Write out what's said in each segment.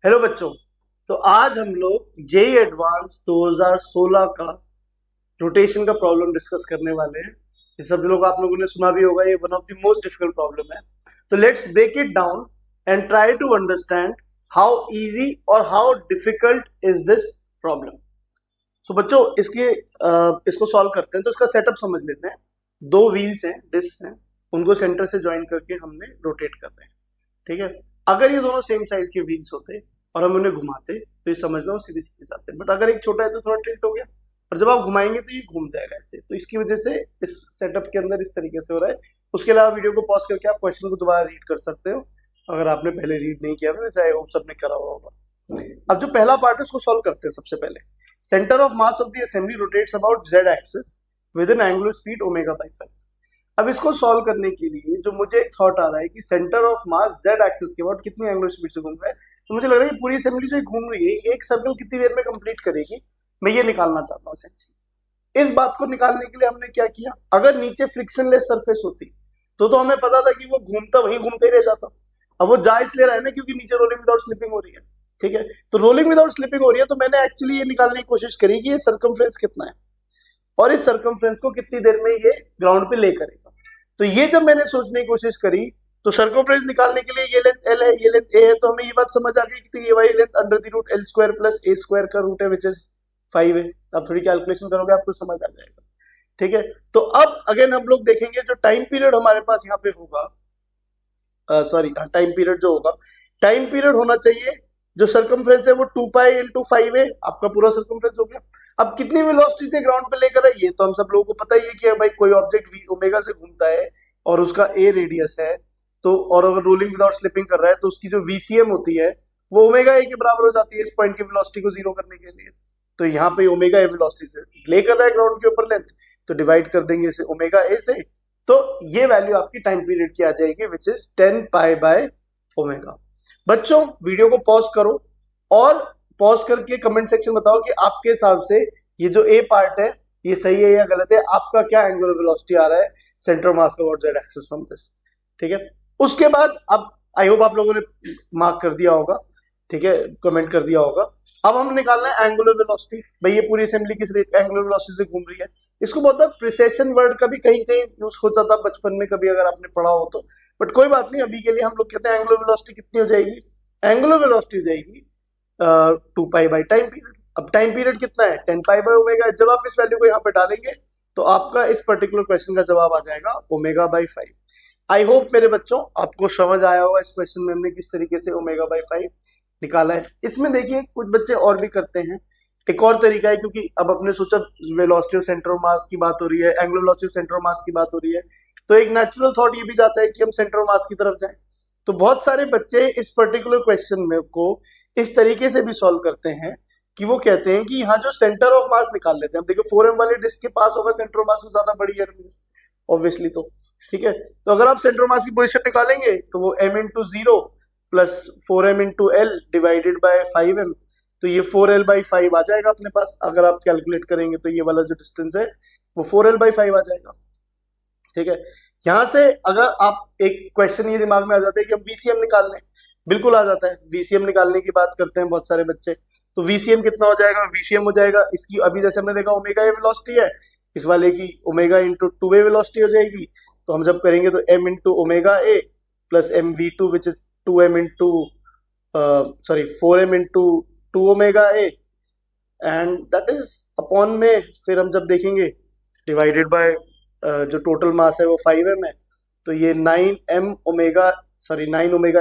Hello बच्चों। तो आज हम लोग जेई एडवांस 2016 का रोटेशन का प्रॉब्लम डिस्कस करने वाले हैं। ये सब लोग आप लोगों ने सुना भी होगा, ये one of the most difficult problem है। तो let's break it down and try to understand how easy और how difficult is this problem. So बच्चों इसको सॉल्व करते हैं। तो इसका सेटअप समझ लेते हैं। दो व्हील्स हैं, डिस्क हैं, उनको सेंटर से ज्वाइन करके हमने रोटेट कर रहे हैं। ठीक है। अगर ये दोनों सेम साइज के व्हील्स होते और हम उन्हें घुमाते तो ये समझ लो सीधे सीधे जाते, बट अगर एक छोटा है तो थोड़ा टिल्ट हो गया, और जब आप घुमाएंगे तो ये घूम जाएगा ऐसे। तो इसकी वजह से इस सेटअप के अंदर इस तरीके से हो रहा है। उसके अलावा वीडियो को पॉज करके आप क्वेश्चन को दोबारा रीड कर सकते हो अगर आपने पहले रीड नहीं किया। वैसे आई होप सबने करा हुआ होगा। अब जो पहला पार्ट है उसको सॉल्व करते हैं। सबसे पहले centre of mass of the assembly rotates about z axis with N angular speed omega by 5। अब इसको सॉल्व करने के लिए जो मुझे एक थॉट आ रहा है कि centre of mass z axis के अबाउट कितनी एंगुलर स्पीड से घूम रहा है, तो मुझे लग रहा है कि पूरी असेंबली जो घूम रही है एक सर्कल कितनी देर में कंप्लीट करेगी, मैं ये निकालना चाहता हूँ एसेंशियली। इस बात को निकालने के लिए हमने क्या किया, अगर नीचे फ्रिक्शनलेस सरफेस होती तो हमें पता था कि वो घूमता वहीं घूमते ही रह जाता। अब वो जा इसलिए रहा है ना क्योंकि नीचे रोलिंग विदाउट स्लिपिंग हो रही है। ठीक है। तो रोलिंग विदाउट स्लिपिंग हो रही है, तो मैंने एक्चुअली ये निकालने की कोशिश करी कि ये सर्कमफ्रेंस कितना है और इस सर्कमफ्रेंस को कितनी देर में ये ग्राउंड पे ले करेगा। तो ये जब मैंने सोचने की कोशिश करी तो सर्कमफ्रेंस निकालने के लिए ये लेंथ एल है, ये लेंथ ए है, तो हमें ये बात समझ आ गई कि ये वाली length under the root L square plus A square का रूट है, विच इज 5 है। आप थोड़ी कैलकुलेशन करोगे आपको समझ आ जाएगा। ठीक है। तो अब अगेन हम लोग देखेंगे जो टाइम पीरियड हमारे पास यहाँ पे होगा, टाइम पीरियड जो होगा, टाइम पीरियड होना चाहिए जो सर्कमफ्रेंस है वो 2 पाई इंटू 5 है। आपका पूरा सर्कमफ्रेंस हो गया। अब कितनी वेलोसिटी से ग्राउंड पे लेकर है ये तो हम सब लोगों को पता ही है कि भाई कोई ऑब्जेक्ट v ओमेगा से घूमता है और उसका a रेडियस है, तो और अगर रोलिंग विदाउट स्लिपिंग कर रहा है तो उसकी जो vcm होती है वो ओमेगा a के बराबर हो जाती है इस पॉइंट की वेलोसिटी को जीरो करने के लिए। तो यहाँ पे ओमेगा a वेलोसिटी से ले कर रहा है ग्राउंड के ऊपर लेंथ, तो डिवाइड कर देंगे इसे ओमेगा a से, तो ये वैल्यू आपकी टाइम पीरियड की आ जाएगी which is 10 pi by omega. बच्चों वीडियो को पॉज करो और पॉज करके कमेंट सेक्शन बताओ कि आपके हिसाब से ये जो ए पार्ट है ये सही है या गलत है, आपका क्या एंगुलर वेलोसिटी आ रहा है सेंटर मास का about z axis from this. ठीक है। उसके बाद अब आई होप आप लोगों ने मार्क कर दिया होगा, ठीक है, कमेंट कर दिया होगा। अब हम निकालना है एंगुलर वेलोसिटी। भाई ये पूरी असेंबली किस रेट एंगुलर वेलोसिटी से घूम रही है। इसको बहुत बार प्रिसेशन वर्ड का भी कहीं कहीं यूज होता था बचपन में, कभी अगर आपने पढ़ा हो तो, बट कोई बात नहीं। अभी के लिए हम लोग कहते हैं एंगुलर वेलोसिटी कितनी हो जाएगी, एंगुलर वेलोसिटी हो जाएगी 2 पाई बाई टाइम पीरियड। अब टाइम पीरियड कितना है 10 पाई बाई ओमेगा। जब आप इस वैल्यू को यहाँ पे डालेंगे तो आपका इस पर्टिकुलर क्वेश्चन का जवाब आ जाएगा ओमेगा बाई 5। आई होप मेरे बच्चों आपको समझ आया होगा इस क्वेश्चन में हमने किस तरीके से ओमेगा बाई 5 निकाला है। इसमें देखिए कुछ बच्चे और भी करते हैं। एक और तरीका है, क्योंकि अब अपने सोचा वेलोसिटी ऑफ सेंटर ऑफ मास की बात हो रही है, angular velocity of centre of मास की बात हो रही है, तो एक नेचुरल थॉट ये भी जाता है कि हम सेंटर ऑफ मास की तरफ जाएं। तो बहुत सारे बच्चे इस पर्टिकुलर क्वेश्चन में को इस तरीके से भी सॉल्व करते हैं कि वो कहते हैं कि यहाँ जो सेंटर ऑफ मास निकाल लेते हैं। हम देखिए 4m वाले डिस्क के पास होगा सेंटर ऑफ मास से ज्यादा बड़ी है ऑब्वियसली, तो ठीक है। तो अगर आप सेंटर ऑफ मास की पोजीशन निकालेंगे तो वो m into 0 plus 4m into L divided by 5m, तो ये 4l बाई 5 आ जाएगा अपने पास। अगर आप कैलकुलेट करेंगे तो ये वाला जो डिस्टेंस है वो 4l बाई 5 आ जाएगा। ठीक है। यहां से अगर आप एक क्वेश्चन ये दिमाग में आ जाता है कि हम वीसीएम निकाल लें, बिल्कुल आ जाता है। वीसीएम निकालने की बात करते हैं बहुत सारे बच्चे, तो वीसीएम कितना हो जाएगा, वीसीएम हो जाएगा इसकी, अभी जैसे हमने देखा ओमेगा ए वेलोसिटी है, इस वाले की ओमेगा इंटू 2a वेलोसिटी हो जाएगी। तो हम जब करेंगे तो m into omega A plus m v two which is 2m into 4m into 2 omega A and that is upon में, फिर हम जब देखेंगे डिवाइडेड बाय जो टोटल मास है वो 5m है, तो ये 9 omega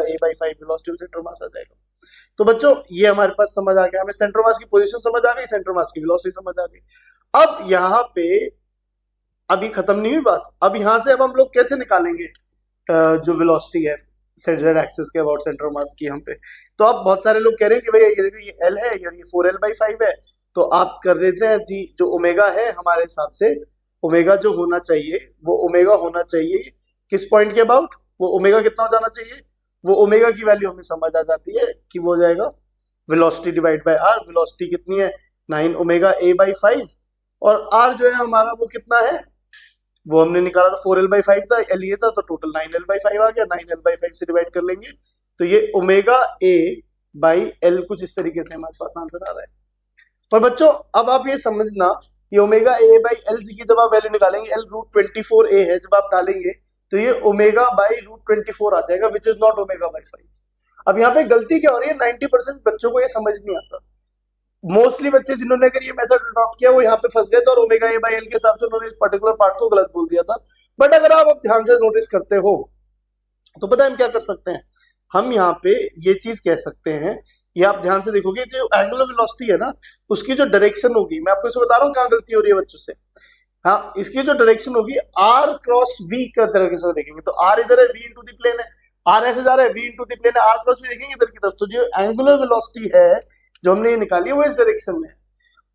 A by 5 velocity of centre mass आ जाएगा। तो बच्चों ये हमारे पास समझ आ गया, हमें सेंटर मास की पोजीशन समझ आ गई, सेंटर मास की वेलोसिटी समझ आ गई। अब यहाँ पे अभी खत्म नहीं हुई बात। अब यहाँ से अब हम लोग कैसे निकालेंगे जो वेलोसिटी है z एक्सिस के अबाउट सेंटर मास की यहाँ पे। तो अब बहुत सारे लोग कह रहे हैं कि भाई ये देखो ये l है और ये 4l बाई 5 है, तो आप कर देते हैं जी जो ओमेगा है हमारे हिसाब से ओमेगा जो होना चाहिए वो ओमेगा होना चाहिए किस पॉइंट के अबाउट, वो ओमेगा कितना हो जाना चाहिए, वो ओमेगा की वैल्यू हमें समझ आ जाती है कि वो हो जाएगा velocity divide by R. Velocity कितनी है 9 ओमेगा ए बाई 5 और आर जो है हमारा वो कितना है वो हमने निकाला था 4l बाई 5 था, एल ये था, तो टोटल 9l बाई 5 आ गया। 9l बाई 5 से डिवाइड कर लेंगे तो ये ओमेगा ए बाई एल, कुछ इस तरीके से हमारे पास आंसर आ रहा है। पर बच्चों अब आप ये समझना कि ओमेगा ए बाई एल की जब आप वैल्यू निकालेंगे, एल √24a है, जब आप डालेंगे तो ये ओमेगा बाई √24 आ जाएगा, which is not omega by 5। अब यहाँ पे गलती क्या हो रही है, 90% बच्चों को ये समझ नहीं आता। मोस्टली बच्चे जिन्होंने अगर ये मेथड अडॉप्ट किया वो यहाँ पे फंस गए थे और ओमेगा ए बाई एल के हिसाब से उन्होंने इस पर्टिकुलर पार्ट को गलत बोल दिया था। बट अगर आप अब ध्यान से नोटिस करते हो तो पता है हम क्या कर सकते हैं, हम यहाँ पे ये चीज कह सकते हैं, ये आप ध्यान से देखोगे जो एंगुलर वेलोसिटी है ना, उसकी जो डायरेक्शन होगी, मैं आपको इसे बता रहा हूँ कहाँ गलती हो रही है बच्चों से। हाँ, इसकी जो डायरेक्शन होगी आर क्रॉस वी का तरीके से देखेंगे तो आर इधर है, वी इंटू द प्लेन है, आर ऐसे जा रहा है, वी इंटू द प्लेन है, आर क्रॉस वी देखेंगे इधर की तरफ, तो जो एंगुलर वेलोसिटी है जो हमने ये निकाली है वो इस डायरेक्शन में है।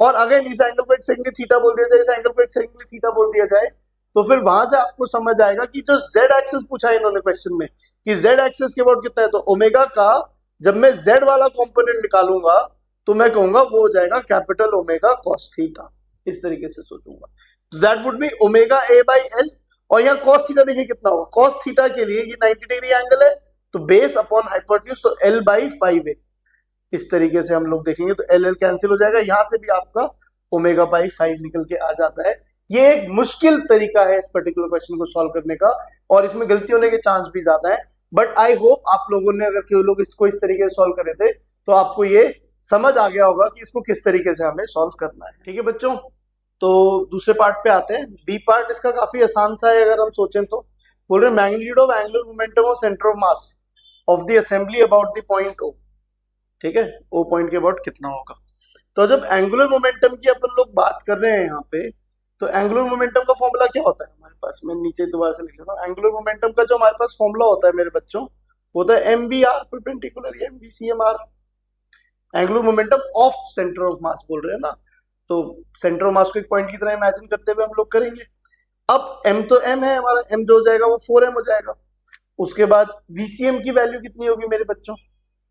और अगर इस एंगल को एक सेकंड थीटा बोल दिया जाए, इस एंगल को एक सेकंड थीटा बोल दिया जाए, तो फिर वहां से आपको समझ आएगा कि जो जेड एक्सिस पूछा है इन्होंने क्वेश्चन में कि जेड एक्सिस के अबाउट कितना है, तो ओमेगा का जब मैं जेड वाला कंपोनेंट निकालूंगा तो मैं कहूंगा वो हो जाएगा कैपिटल ओमेगा कॉस थीटा, इस तरीके से सोचूंगा। That would be omega A by L. और यहाँ कॉस थीटा देखिए कितना होगा, कॉस थीटा के लिए ये 90 डिग्री एंगल है, तो बेस अपॉन हाइपोटेन्यूज, तो एल बाई 5 है। इस तरीके से हम लोग देखेंगे तो एल एल कैंसिल हो जाएगा, यहां से भी आपका ओमेगा बाई 5 निकल के आ जाता है। ये एक मुश्किल तरीका है इस पर्टिकुलर क्वेश्चन को सॉल्व करने का और इसमें गलती होने के चांस भी ज्यादा है, बट आई होप आप लोगों ने अगर कोई लोग इसको इस तरीके से सॉल्व करे थे तो आपको ये समझ आ गया होगा कि इसको किस तरीके से हमें सॉल्व करना है। ठीक है बच्चों, तो दूसरे पार्ट पे आते हैं। बी पार्ट इसका काफी आसान सा है अगर हम सोचें तो। बोल रहे magnitude of angular momentum of centre of mass of the assembly about the point O. ठीक है, ओ पॉइंट के अबाउट कितना होगा। तो जब एंगुलर मोमेंटम की अपन लोग बात कर रहे हैं यहाँ पे, तो एंगुलर मोमेंटम का फॉर्मूला क्या होता है हमारे पास, मैं नीचे दोबारा से लिख लेता हूँ। एंगुलर मोमेंटम का जो हमारे पास फॉर्मूला होता है मेरे बच्चों, वो होता है MVR perpendicular, MVCMR, angular momentum of centre of मास बोल रहे हैं ना, तो सेंटर ऑफ मास को एक पॉइंट की तरह इमेजिन करते हुए हम लोग करेंगे। अब m तो m है हमारा, m जो हो जाएगा वो 4m हो जाएगा। उसके बाद VCM की वैल्यू कितनी होगी मेरे बच्चों,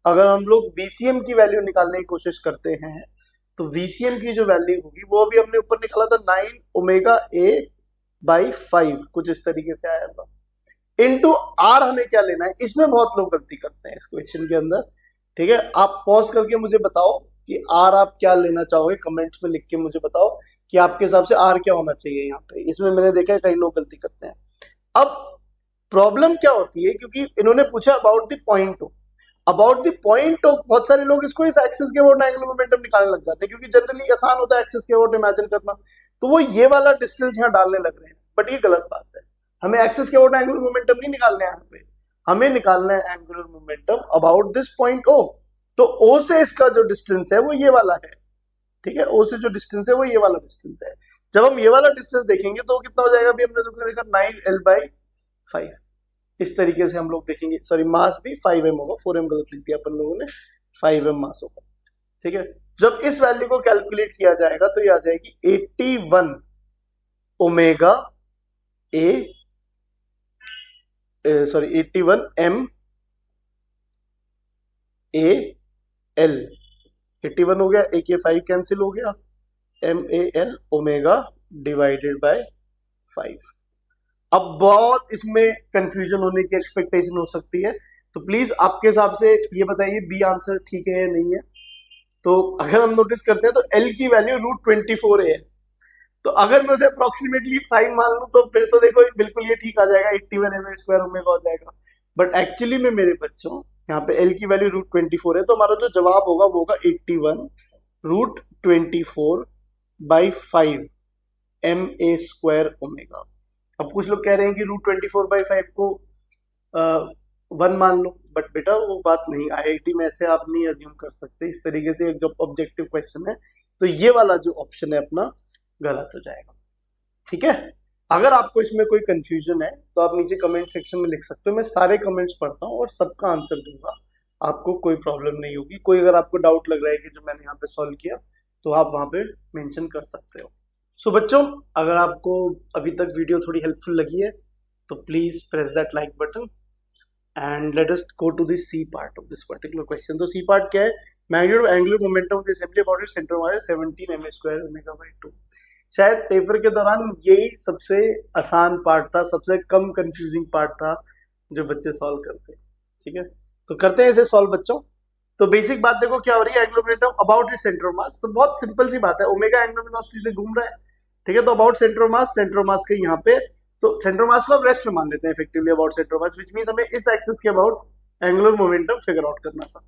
अगर हम लोग VCM की वैल्यू निकालने की कोशिश करते हैं तो VCM की जो वैल्यू होगी वो अभी हमने ऊपर निकाला था 9 ओमेगा ए बाई 5, कुछ इस तरीके से आया था। इनटू आर हमें क्या लेना है, इसमें बहुत लोग गलती करते हैं इस क्वेश्चन के अंदर। ठीक है, आप पॉज करके मुझे बताओ कि आर आप क्या लेना चाहोगे, कमेंट्स में लिख के मुझे बताओ कि आपके हिसाब से आर क्या होना चाहिए यहाँ पे। इसमें मैंने देखा है कई लोग गलती करते हैं। अब प्रॉब्लम क्या होती है, क्योंकि इन्होंने पूछा about the point O, about the point of, बहुत सारे लोग इसको इस एक्सिस के अबाउट एंगुलर मोमेंटम निकालने लग जाते हैं क्योंकि जनरली आसान होता है एक्सिस के अबाउट इमेजिन करना, तो वो ये वाला डिस्टेंस यहाँ डालने लग रहे हैं, बट ये गलत बात है। हमें एक्सिस के अबाउट एंगुलर मोमेंटम नहीं निकालना है यहाँ पे, हमें निकालना है angular momentum about this point O. तो ओ से इसका जो डिस्टेंस है वो ये वाला है। ठीक है, ओ से जो डिस्टेंस है वो ये वाला डिस्टेंस है। जब हम ये वाला डिस्टेंस देखेंगे तो कितना हो जाएगा, अभी हमने तो देखा 9L/5, इस तरीके से हम लोग देखेंगे। सॉरी, मास भी 5m होगा, 4m गलत लिख दिया अपन लोगों ने, 5m मास होगा। ठीक है, जब इस वैल्यू को कैलकुलेट किया जाएगा तो ये आ जाएगी 81 omega A, sorry 81 m a l, 81 हो गया, एक ये 5 कैंसिल हो गया, MAL ओमेगा डिवाइडेड बाय 5। अब बहुत इसमें कंफ्यूजन होने की एक्सपेक्टेशन हो सकती है, तो प्लीज आपके हिसाब से ये बताइए बी आंसर ठीक है या नहीं है। तो अगर हम नोटिस करते हैं तो L की वैल्यू √24 है, तो अगर मैं उसे अप्रोक्सीमेटली 5 मान लूं तो फिर तो देखो बिल्कुल ये ठीक आ जाएगा, 81 m² ओमेगा हो जाएगा। बट एक्चुअली में मेरे बच्चों यहाँ पे L की वैल्यू √24 है, तो हमारा जो जवाब होगा वो होगा 81 √24 बाई 5 MA² ओमेगा। अब कुछ लोग कह रहे हैं कि √24/5 को 1 मान लो, बट बेटा वो बात नहीं, IIT में ऐसे आप नहीं अज्यूम कर सकते इस तरीके से। जो ऑब्जेक्टिव क्वेश्चन है तो ये वाला जो ऑप्शन है अपना गलत हो जाएगा। ठीक है, अगर आपको इसमें कोई कंफ्यूजन है तो आप नीचे कमेंट सेक्शन में लिख सकते हो, मैं सारे कमेंट्स पढ़ता हूँ और सबका आंसर दूंगा, आपको कोई प्रॉब्लम नहीं होगी। कोई अगर आपको डाउट लग रहा है कि जो मैंने यहाँ पे सॉल्व किया तो आप वहां पे मेंशन कर सकते हो। सो बच्चों, अगर आपको अभी तक वीडियो थोड़ी हेल्पफुल लगी है तो please press that like button and let us go to this C part of this particular question. तो सी पार्ट क्या है, magnitude of angular momentum of the assembly about its centre mass 17 m² omega by 2। शायद paper के दौरान यही सबसे आसान part था, सबसे कम कंफ्यूजिंग पार्ट था जो बच्चे सॉल्व करते हैं। ठीक है, तो करते हैं इसे सॉल्व बच्चों। तो बेसिक बात देखो क्या हो रही है, angular momentum about it centre of मास। बहुत सिंपल सी बात है, ओमेगा एंगुलर वेलोसिटी से घूम रहा है, ठीक है। तो अबाउट सेंटर ऑफ मास के यहाँ पे, तो सेंटर ऑफ मास को आप रेस्ट में मान लेते हैं effectively about centre of mass, which means हमें इस एक्सिस के about angular momentum figure out करना था।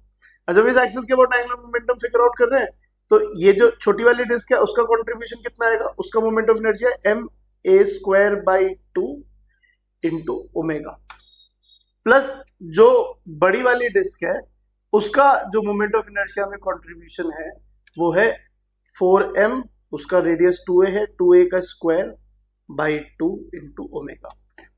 और जब इस एक्सिस के about angular momentum figure out कर रहे हैं, तो ये जो छोटी वाली डिस्क है उसका कंट्रीब्यूशन कितना आएगा, उसका moment of inertia ma² into omega, plus जो बड़ी वाली डिस्क है उसका जो मोमेंट ऑफ इनर्शिया में कंट्रीब्यूशन है वो है 4m, उसका रेडियस 2a है, 2a का स्क्वायर बाई 2 इंटू ओमेगा।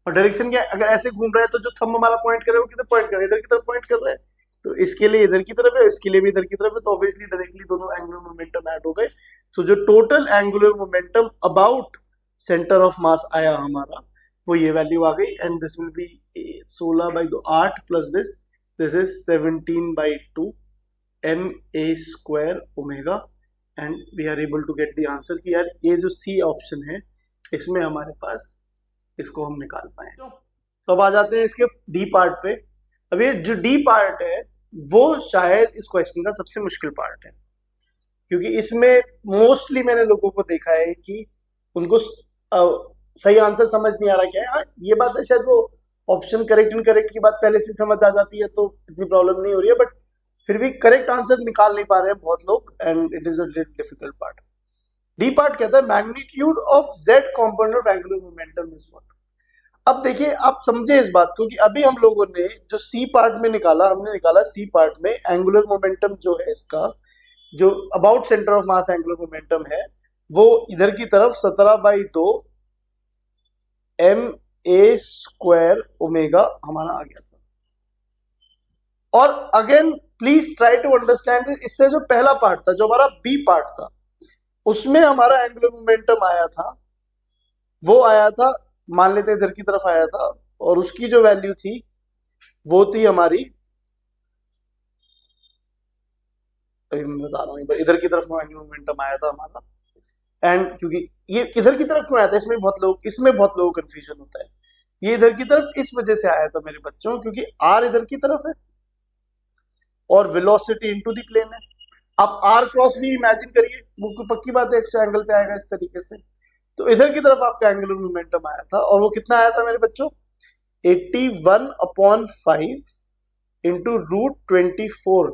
और डायरेक्शन क्या है, अगर ऐसे घूम रहा है तो जो थंब हमारा पॉइंट कर रहा है वो किधर पॉइंट कर रहा है, इधर की तरफ पॉइंट कर रहा है। तो इसके लिए इधर की तरफ है, इसके लिए भी इधर की तरफ है, तो ऑब्वियसली डायरेक्टली दोनों एंगुलर मोमेंटम ऐड हो गए। तो जो total angular momentum about centre of mass आया हमारा, वो ये वैल्यू आ गई। And this will be 16/2 8 plus this is 17/2 ma² omega. And we are able to get the answer कि यार ये जो सी ऑप्शन है इसमें हमारे पास इसको हम निकाल पाए। तो अब आ जाते हैं इसके डी पार्ट पे। अब ये जो डी पार्ट है वो शायद इस क्वेश्चन का सबसे मुश्किल पार्ट है, क्योंकि इसमें मोस्टली मैंने लोगों को देखा है कि उनको सही आंसर समझ नहीं आ रहा क्या है। हाँ, ये बात है, शायद वो ऑप्शन करेक्ट इनकरेक्ट की बात पहले से समझ आ जाती है तो इतनी प्रॉब्लम नहीं हो रही है, बट फिर भी करेक्ट आंसर निकाल नहीं पा रहे हैं बहुत लोग, and it is a difficult part. D part कहता है magnitude of Z component of angular momentum is what. अब देखिए, आप समझे इस बात को कि अभी हम लोगों ने जो सी पार्ट में निकाला, हमने निकाला सी पार्ट में एंगुलर मोमेंटम जो है इसका, जो about centre of mass angular momentum है, वो इधर की तरफ 17/2 ma² ओमेगा हमारा आ गया था। और again please try to understand, इससे जो पहला पार्ट था, जो हमारा बी पार्ट था, उसमें हमारा एंगुलर मोमेंटम आया था, वो आया था, मान लेते इधर की तरफ आया था, और उसकी जो वैल्यू थी वो थी हमारी, मैं बता रहा हूं, इधर की तरफ एंगुलर मोमेंटम आया था हमारा। एंड क्योंकि ये इधर की तरफ क्यों आया था, इसमें बहुत लोगों को कंफ्यूजन होता है। ये इधर की तरफ इस वजह से आया था मेरे बच्चों, क्योंकि आर इधर की तरफ है और वेलोसिटी इनटू द प्लेन है। आप आर क्रॉस भी इमेजिन करिए, वो पक्की बात है एक्स्ट्रा एंगल पे आएगा इस तरीके से। तो इधर की तरफ आपका एंगुलर मोमेंटम आया था, और वो कितना आया था मेरे बच्चों, 81/5 इंटू √24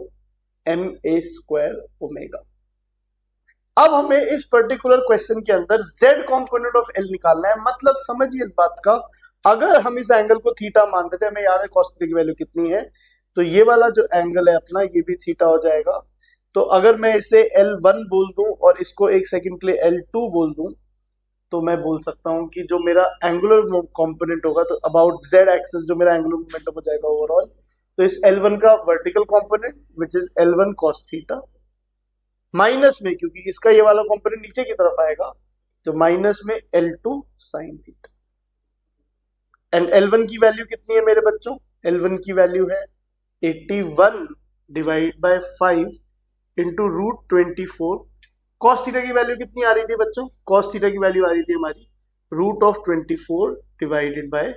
ma² ओमेगा। अब हमें इस पर्टिकुलर क्वेश्चन के अंदर z कंपोनेंट ऑफ L निकालना है। मतलब समझिए इस बात का, अगर हम इस एंगल को थीटा मान रहे थे, हमें याद है cos थीटा की वैल्यू कितनी है, तो ये वाला जो एंगल है अपना, ये भी थीटा हो जाएगा। तो अगर मैं इसे L1 बोल दूं और इसको एक सेकंड के लिए L2 बोल दूं, तो मैं बोल सकता हूं कि जो मेरा एंगुलर कंपोनेंट होगा, तो अबाउट z एक्सिस जो मेरा एंगुलर मोमेंटम हो जाएगा ओवरऑल, तो इस L1 का vertical component which is L1 cos theta, minus में, क्योंकि इसका ये वाला कंपोनेंट नीचे की तरफ आएगा, तो माइनस में L2 sin theta. And L1 की वैल्यू कितनी है मेरे बच्चों, L1 की वैल्यू है 81/5 इंटू √24। cos थीटा की वैल्यू कितनी आ रही थी बच्चों, cos थीटा की वैल्यू आ रही थी हमारी √24 डिवाइडेड बाय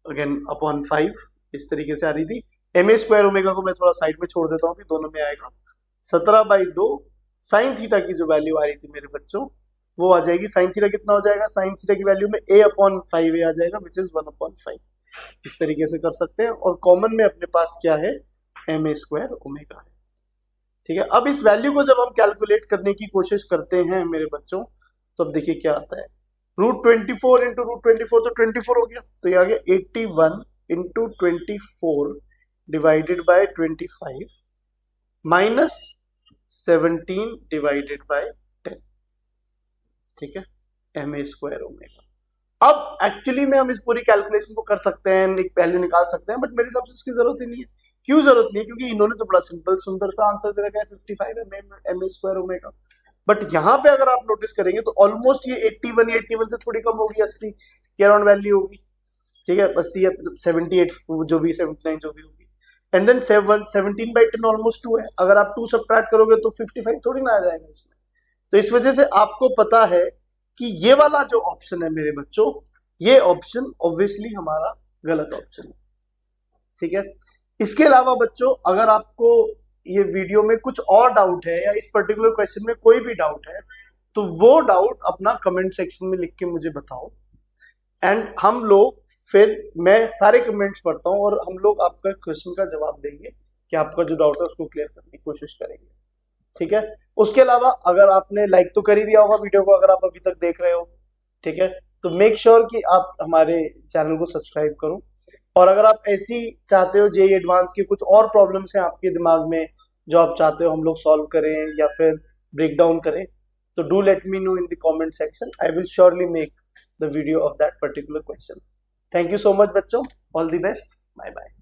अगेन अपॉन 5, इस तरीके से आ रही थी। ma² ओमेगा को मैं थोड़ा साइड में छोड़ देता हूँ, फिर दोनों में आएगा 17/2 sin थीटा की जो वैल्यू आ रही थी मेरे बच्चों, वो आ जाएगी, sin थीटा कितना हो जाएगा, sin थीटा की वैल्यू में a/5a आ जाएगा, विच इज 1/5। इस तरीके से कर सकते हैं, और कॉमन में अपने पास क्या है, ma² ओमेगा है। ठीक है, अब इस वैल्यू को जब हम कैलकुलेट करने की कोशिश करते हैं मेरे बच्चों, तो अब देखिए क्या आता है, √24 इंटू √24 तो 24 हो गया, तो ये आ गया 81 into 24 divided by 25 minus 17 divided by 10। ठीक है, ma² ओमेगा। अब एक्चुअली में हम इस पूरी कैलकुलेशन को कर सकते हैं, एक वैल्यू निकाल सकते हैं, बट मेरे हिसाब से उसकी जरूरत ही नहीं है। क्यों जरूरत नहीं है, क्योंकि इन्होंने तो बड़ा सिंपल सुंदर सा आंसर दे रखा है 55 ma² ओमेगा। बट यहाँ पे अगर आप नोटिस करेंगे तो ऑलमोस्ट ये 81 से थोड़ी कम होगी, 80 के अराउंड वैल्यू होगी। ठीक है, 80 या 78 जो भी 79 जो भी होगी। एंड देन 17/10 ऑलमोस्ट 2 है, अगर आप 2 सब्ट्रैक्ट करोगे तो 55 थोड़ी ना आ जाएगा इसमें। तो इस वजह से आपको पता है कि ये वाला जो ऑप्शन है मेरे बच्चों, ये ऑप्शन ऑब्वियसली हमारा गलत ऑप्शन है। ठीक है, इसके अलावा बच्चों, अगर आपको ये वीडियो में कुछ और डाउट है या इस पर्टिकुलर क्वेश्चन में कोई भी डाउट है, तो वो डाउट अपना कमेंट सेक्शन में लिख के मुझे बताओ, एंड हम लोग फिर मैं सारे कमेंट्स पढ़ता हूँ और हम लोग आपका क्वेश्चन का जवाब देंगे कि आपका जो डाउट है उसको क्लियर करने की कोशिश करेंगे। ठीक है। उसके अलावा अगर आपने लाइक तो कर ही दिया होगा वीडियो को, अगर आप अभी तक देख रहे हो, ठीक है, तो मेक श्योर कि आप हमारे चैनल को सब्सक्राइब करो। और अगर आप ऐसी चाहते हो जेई एडवांस की कुछ और प्रॉब्लम्स हैं आपके दिमाग में जो आप चाहते हो हम लोग सॉल्व करें या फिर ब्रेक डाउन करें, तो do let me know in the comment section. I will surely make the video of that particular question. Thank you so much बच्चों, all the best, bye bye.